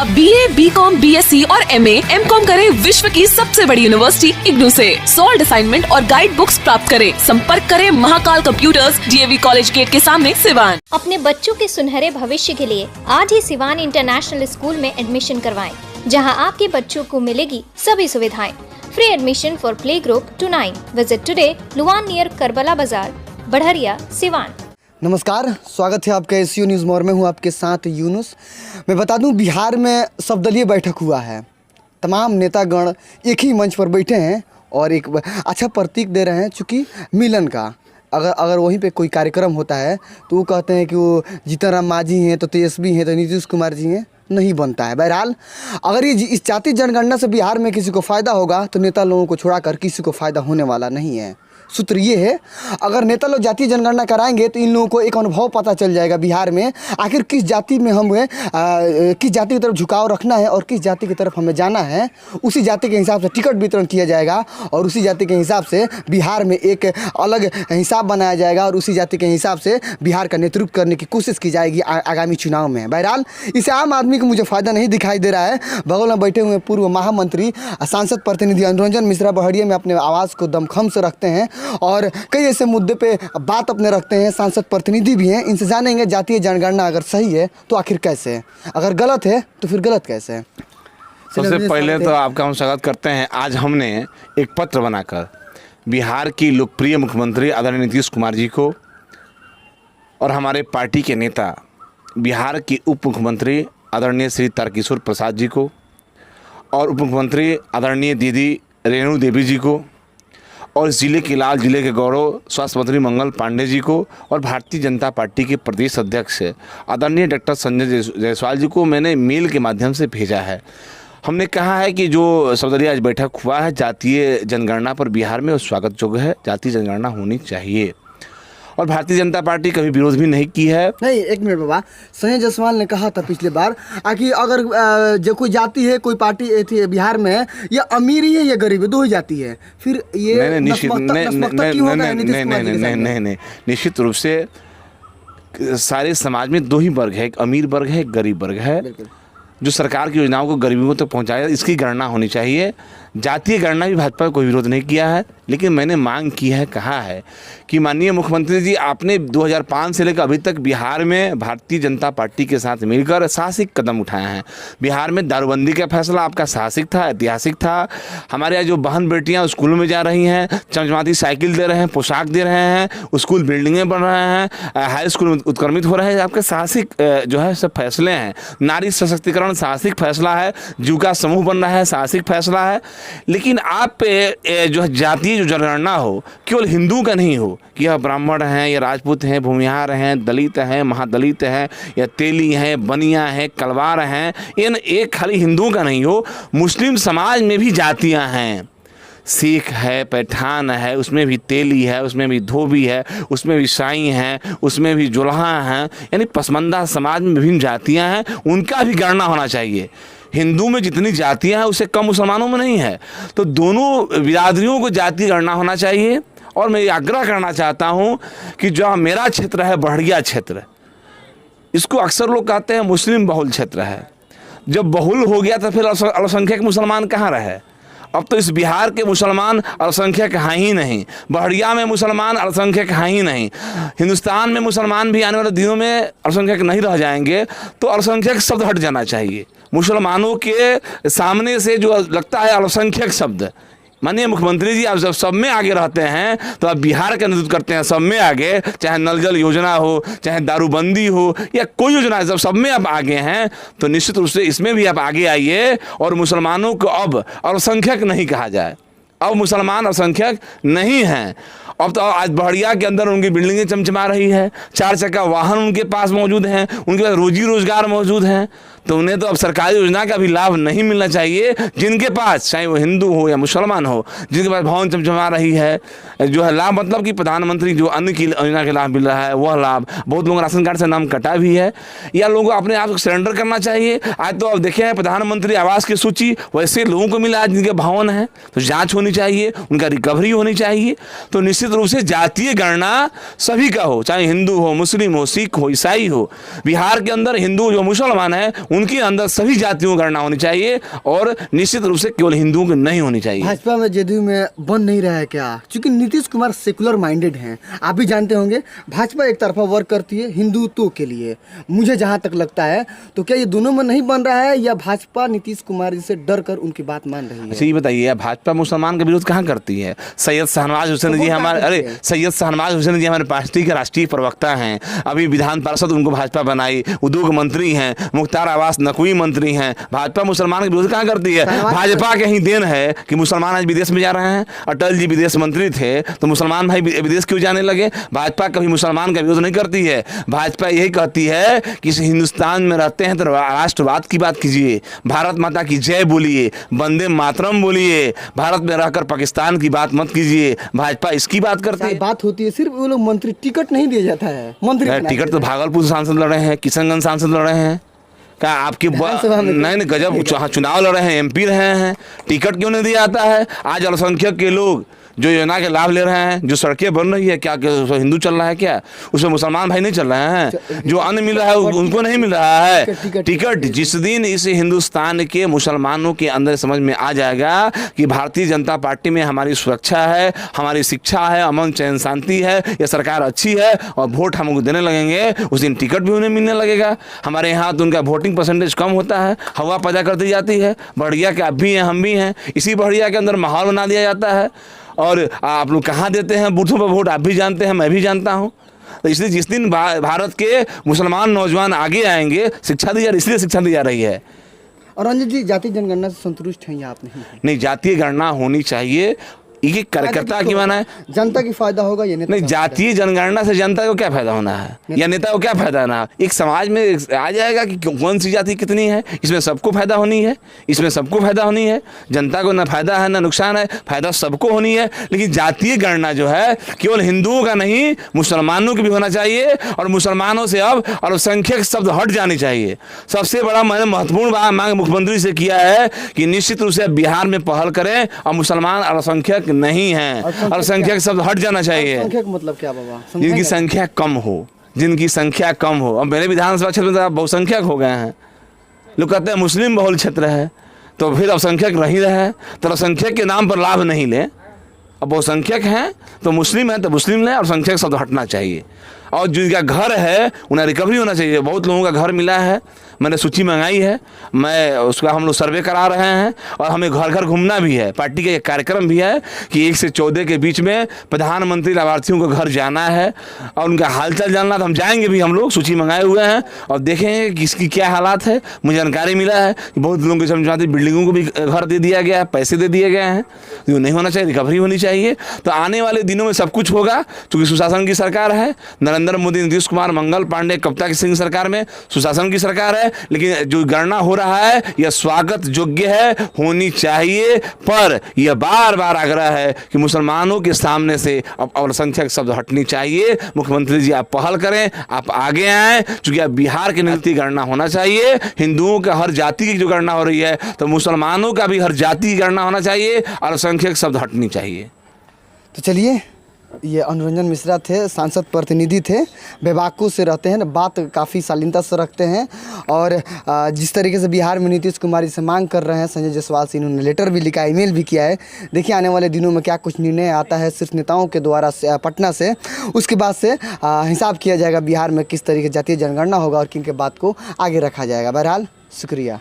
अब BA, BCom, BSc और MA, MCom करें विश्व की सबसे बड़ी यूनिवर्सिटी इग्नू से। सॉल्ड असाइनमेंट और गाइड बुक्स प्राप्त करें। संपर्क करें Mahakal computers, DAV college gate के सामने, सिवान। अपने बच्चों के सुनहरे भविष्य के लिए आज ही सिवान इंटरनेशनल स्कूल में एडमिशन करवाएं, जहां आपके बच्चों को मिलेगी सभी सुविधाएं। Free admission for play group to 9। Visit today Luvan near Karbala Bazar, Barharia, Siwan. नमस्कार, स्वागत है आपका SU न्यूज़ मोर में। हूँ आपके साथ यूनुस। मैं बता दूं, बिहार में सर्वदलीय बैठक हुआ है। तमाम नेतागण एक ही मंच पर बैठे हैं और एक अच्छा प्रतीक दे रहे हैं, चूँकि मिलन का। अगर वहीं पे कोई कार्यक्रम होता है तो वो कहते हैं कि वो जीतन राम मांझी हैं तो तेजस्वी हैं तो नीतीश कुमार जी हैं, नहीं बनता है। बहरहाल, अगर ये इस जाति जनगणना से बिहार में किसी को फ़ायदा होगा तो नेता लोगों को छोड़ाकर किसी को फ़ायदा होने वाला नहीं है। सूत्र ये है, अगर नेता लोग जातीय जनगणना कराएंगे तो इन लोगों को एक अनुभव पता चल जाएगा बिहार में आखिर किस जाति में हम किस जाति की तरफ झुकाव रखना है और किस जाति की तरफ हमें जाना है। उसी जाति के हिसाब से टिकट वितरण किया जाएगा और उसी जाति के हिसाब से बिहार में एक अलग हिसाब बनाया जाएगा और उसी जाति के हिसाब से बिहार का नेतृत्व करने की कोशिश की जाएगी आगामी चुनाव में। बहरहाल, इसे आम आदमी को मुझे फ़ायदा नहीं दिखाई दे रहा है। बगल में बैठे हुए पूर्व महामंत्री सांसद प्रतिनिधि अनुरंजन मिश्रा बढ़िया में अपने आवाज़ को दमखम से रखते हैं और कई ऐसे मुद्दे पे बात अपने रखते हैं। सांसद प्रतिनिधि भी हैं। इनसे जानेंगे जातीय जनगणना अगर सही है तो आखिर कैसे है, अगर गलत है तो फिर गलत कैसे है। सबसे पहले तो आपका हम स्वागत करते हैं। आज हमने एक पत्र बनाकर बिहार की लोकप्रिय मुख्यमंत्री आदरणीय नीतीश कुमार जी को और हमारे पार्टी के नेता बिहार की उप मुख्यमंत्री आदरणीय श्री तारकिशोर प्रसाद जी को और उप मुख्यमंत्री आदरणीय दीदी रेणु देवी जी को और इस जिले के लाल जिले के गौरव स्वास्थ्य मंत्री मंगल पांडे जी को और भारतीय जनता पार्टी के प्रदेश अध्यक्ष आदरणीय डॉक्टर संजय जायसवाल जी को मैंने मेल के माध्यम से भेजा है। हमने कहा है कि जो सर्वदलीय आज बैठक हुआ है जातीय जनगणना पर बिहार में, वो स्वागत योग्य है। जातीय जनगणना होनी चाहिए और भारतीय जनता पार्टी कभी विरोध भी नहीं की है। नहीं, एक मिनट बाबा, संजय जायसवाल ने कहा था पिछले बार कि अगर जो कोई जाति है, कोई पार्टी थी बिहार में, ये अमीरी है या गरीब है, दो ही जाति है, फिर ये नहीं, निश्चित रूप से सारे समाज में दो ही वर्ग है, एक अमीर वर्ग है, एक गरीब वर्ग है। जो सरकार की योजनाओं को गरीबों तक पहुंचाया, इसकी गणना होनी चाहिए। जातीय गणना भी भाजपा कोई विरोध नहीं किया है, लेकिन मैंने मांग की है, कहा है कि माननीय मुख्यमंत्री जी, आपने 2005 से लेकर अभी तक बिहार में भारतीय जनता पार्टी के साथ मिलकर साहसिक कदम उठाए हैं। बिहार में दारूबंदी का फैसला आपका साहसिक था, ऐतिहासिक था। हमारे यहाँ जो बहन बेटियाँ स्कूल में जा रही हैं, चमचमाती साइकिल दे रहे हैं, पोशाक दे रहे हैं, स्कूल बिल्डिंगें बन रहे हैं, हाई स्कूल उत्क्रमित हो रहे हैं, आपके साहसिक जो है सब फैसले हैं। नारी सशक्तिकरण साहसिक फैसला है, जीविका समूह बन रहा है, साहसिक फैसला है। लेकिन आप पे जो है जातीय जो जनगणना हो, केवल हिंदू का नहीं हो कि यह ब्राह्मण हैं या राजपूत हैं, भूमिहार हैं, दलित हैं, महादलित हैं या तेली हैं, बनिया हैं, कलवार हैं, इन एक खाली हिंदुओं का नहीं हो। मुस्लिम समाज में भी जातियां हैं, सिख है, पठान है, उसमें भी तेली है, उसमें भी धोबी है, उसमें भी साई हैं, उसमें भी जुल्हा हैं, यानी पसमानदा समाज में विभिन्न जातियां हैं, उनका भी गणना होना चाहिए। हिंदू में जितनी जातियां हैं उससे कम मुसलमानों में नहीं है। तो दोनों बिरादरियों को जातीय गणना होना चाहिए। और मैं आग्रह करना चाहता हूं कि जो मेरा क्षेत्र है बढ़िया क्षेत्र, इसको अक्सर लोग कहते हैं मुस्लिम बहुल क्षेत्र है। जब बहुल हो गया तो फिर अल्पसंख्यक मुसलमान कहाँ रहे? अब तो इस बिहार के मुसलमान अल्पसंख्यक हैं ही नहीं, बढ़िया में मुसलमान अल्पसंख्यक हैं ही नहीं, हिंदुस्तान में मुसलमान भी आने वाले दिनों में अल्पसंख्यक नहीं रह जाएंगे। तो अल्पसंख्यक शब्द हट जाना चाहिए मुसलमानों के सामने से। जो लगता है अल्पसंख्यक शब्द, माननीय मुख्यमंत्री जी, आप जब सब में आगे रहते हैं तो आप बिहार का नेतृत्व करते हैं सब में आगे, चाहे नल जल योजना हो, चाहे दारूबंदी हो या कोई योजना, जब सब में आप आगे हैं तो निश्चित रूप से इसमें भी आप आगे आइए और मुसलमानों को अब अल्पसंख्यक नहीं कहा जाए। अब मुसलमान अल्पसंख्यक नहीं हैं। अब तो आज बढ़िया के अंदर उनकी बिल्डिंगें चमचमा रही है, 4 चक्का वाहन उनके पास मौजूद हैं, उनके पास रोजी रोजगार मौजूद हैं। तो उन्हें तो अब सरकारी योजना का भी लाभ नहीं मिलना चाहिए। जिनके पास, चाहे वो हिंदू हो या मुसलमान हो, जिनके पास भवन चमचमा रही है, जो है लाभ, मतलब कि प्रधानमंत्री जो अन्न की योजना के लाभ मिल रहा है वह लाभ, बहुत लोगों राशन कार्ड से नाम कटा भी है, या लोगों को अपने आप को सरेंडर करना चाहिए। आज तो अब देखे हैं प्रधानमंत्री आवास की सूची वैसे लोगों को मिला जिनके भवन हैं, तो जाँच होनी चाहिए, उनका रिकवरी होनी चाहिए। तो निश्चित निश्चित रूप से जातीय गणना सभी का हो, चाहे हिंदू हो, मुस्लिम हो, सिख हो, ईसाई हो। बिहार के अंदर हिंदू जो मुसलमान है उनके अंदर सभी जातियों की गणना होनी चाहिए और निश्चित रूप से केवल हिंदुओं की नहीं होनी चाहिए। भाजपा में जदयू में बन नहीं रहा है क्या? क्योंकि नीतीश कुमार सेकुलर माइंडेड हैं, आप भी जानते होंगे। भाजपा एक तरफा वर्क करती है हिंदुत्व के लिए, मुझे जहाँ तक लगता है। तो क्या ये दोनों में नहीं बन रहा है या भाजपा नीतीश कुमार जी से डर कर उनकी बात मान रही है? अच्छा ये बताइए, भाजपा मुसलमान का विरोध कहाँ करती है? सैयद शाहनवाज हुसैन जी हमारे सैयद शाहनवाज हुसैन जी हमारे पार्टी के राष्ट्रीय प्रवक्ता हैं, अभी विधान पार्षद उनको भाजपा बनाई, उद्योग मंत्री हैं, मुख्तार अब्बास नकवी मंत्री हैं। भाजपा मुसलमान का विरोध कहाँ करती है? भाजपा के ही देन है कि मुसलमान आज विदेश में जा रहे हैं। अटल जी विदेश मंत्री थे तो मुसलमान भाई विदेश क्यों जाने लगे? भाजपा कभी मुसलमान का विरोध नहीं करती है। भाजपा यही कहती है कि इस हिंदुस्तान में रहते हैं तो राष्ट्रवाद की बात कीजिए, भारत माता की जय बोलिए, वंदे मातरम बोलिए, भारत में रहकर पाकिस्तान की बात मत कीजिए। भाजपा इसकी बात करती है। बात होती है सिर्फ वो लोग मंत्री टिकट नहीं दिया जाता है, मंत्री टिकट तो भागलपुर सांसद लड़ रहे हैं, किशनगंज सांसद लड़ रहे हैं, क्या आपकी नहीं गजब चुनाव लड़ रहे हैं, एमपी रहे हैं, टिकट क्यों नहीं दिया जाता है? आज अल्पसंख्यक के लोग जो योजना के लाभ ले रहे हैं, जो सड़कें बन रही है, क्या हिंदू चल रहा है क्या? उसमें मुसलमान भाई नहीं चल रहे हैं? जो अन्न मिल रहा है उनको नहीं मिल रहा है टिकट। जिस दिन इस हिंदुस्तान के मुसलमानों के अंदर समझ में आ जाएगा कि भारतीय जनता पार्टी में हमारी सुरक्षा है, हमारी शिक्षा है, अमन चैन शांति है, यह सरकार अच्छी है और वोट हमको देने लगेंगे, उस दिन टिकट भी उन्हें मिलने लगेगा। हमारे यहाँ तो उनका वोटिंग परसेंटेज कम होता है, हवा पैदा कर दी जाती है। बढ़िया के आप भी हैं, हम भी हैं, इसी बढ़िया के अंदर माहौल बना दिया जाता है। और आप लोग कहाँ देते हैं बूथों पर वोट, आप भी जानते हैं, मैं भी जानता हूँ। तो इसलिए जिस दिन भारत के मुसलमान नौजवान आगे आएंगे, शिक्षा दी जा रही, इसलिए शिक्षा दी जा रही है। और रंजित जी, जातीय जनगणना से संतुष्ट हैं या आप नहीं? जातीय गणना होनी चाहिए, ये कार्यकर्ता की माना है, जनता की फायदा होगा ये नहीं। जातीय जनगणना से जनता को क्या फायदा होना है या नेता को क्या फायदा होना है? एक समाज में आ जाएगा कि कौन सी जाति कितनी है, इसमें सबको फायदा होनी है, इसमें सबको फायदा होनी है। जनता को ना फायदा है ना नुकसान है, फायदा सबको होनी है। लेकिन जातीय गणना जो है केवल हिंदुओं का नहीं, मुसलमानों की भी होना चाहिए और मुसलमानों से अब अल्पसंख्यक शब्द हट जाने चाहिए। सबसे बड़ा मैंने महत्वपूर्ण मांग मुख्यमंत्री से किया है कि निश्चित रूप से बिहार में पहल करें और मुसलमान अल्पसंख्यक नहीं है, अल्पसंख्यक शब्द हट जाना चाहिए। अल्पसंख्यक मतलब क्या बाबा? जिनकी संख्या कम हो, जिनकी संख्या कम हो। अब मेरे विधानसभा क्षेत्र में तो बहुसंख्यक हो गए हैं। लोग कहते हैं मुस्लिम बहुल क्षेत्र है, तो फिर अल्पसंख्यक नहीं रहे, तो अल्पसंख्यक के नाम पर लाभ नहीं ले। अब बहुसंख्यक हैं तो मुस्लिम है तो मुस्लिम लें, अल्पसंख्यक शब्द हटना चाहिए। और जिनका घर है उन्हें रिकवरी होना चाहिए। बहुत लोगों का घर मिला है, मैंने सूची मंगाई है, मैं उसका हम लोग सर्वे करा रहे हैं और हमें घर घर घूमना भी है। पार्टी का एक कार्यक्रम भी है कि 1 से 14 के बीच में प्रधानमंत्री लाभार्थियों को घर जाना है और उनका हालचाल जानना। तो हम जाएंगे भी, हम लोग सूची मंगाए हुए हैं और देखेंगे कि इसकी क्या हालात है। मुझे जानकारी मिला है कि बहुत लोगों की समझाती बिल्डिंगों को भी घर दे दिया गया है, पैसे दे दिए गए हैं। तो नहीं होना चाहिए, रिकवरी होनी चाहिए। तो आने वाले दिनों में सब कुछ होगा, क्योंकि सुशासन की सरकार है। नरेंद्र मोदी, नीतीश कुमार, मंगल पांडे, कप्तान सिंह सरकार में सुशासन की सरकार है। लेकिन जो गणना हो रहा है यह स्वागत योग्य है, होनी चाहिए। पर यह बार बार आग्रह है कि मुसलमानों के सामने से अब अल्पसंख्यक शब्द हटनी चाहिए। मुख्यमंत्री जी आप पहल करें, आप आगे आएं, क्योंकि अब बिहार की नीति गणना होना चाहिए। हिंदुओं का हर जाति की जो गणना हो रही है तो मुसलमानों का भी हर जाति की गणना होना चाहिए, अल्पसंख्यक शब्द हटनी चाहिए। तो चलिए, ये अनुरंजन मिश्रा थे, सांसद प्रतिनिधि थे, बेबाकू से रहते हैं, बात काफ़ी शालीनता से रखते हैं। और जिस तरीके से बिहार में नीतीश कुमार से मांग कर रहे हैं, संजय जायसवाल से इन्होंने लेटर भी लिखा, ईमेल भी किया है। देखिए आने वाले दिनों में क्या कुछ निर्णय आता है शीर्ष नेताओं के द्वारा पटना से, उसके बाद से हिसाब किया जाएगा बिहार में किस तरीके जातीय जनगणना होगा और किन के बात को आगे रखा जाएगा। बहरहाल शुक्रिया।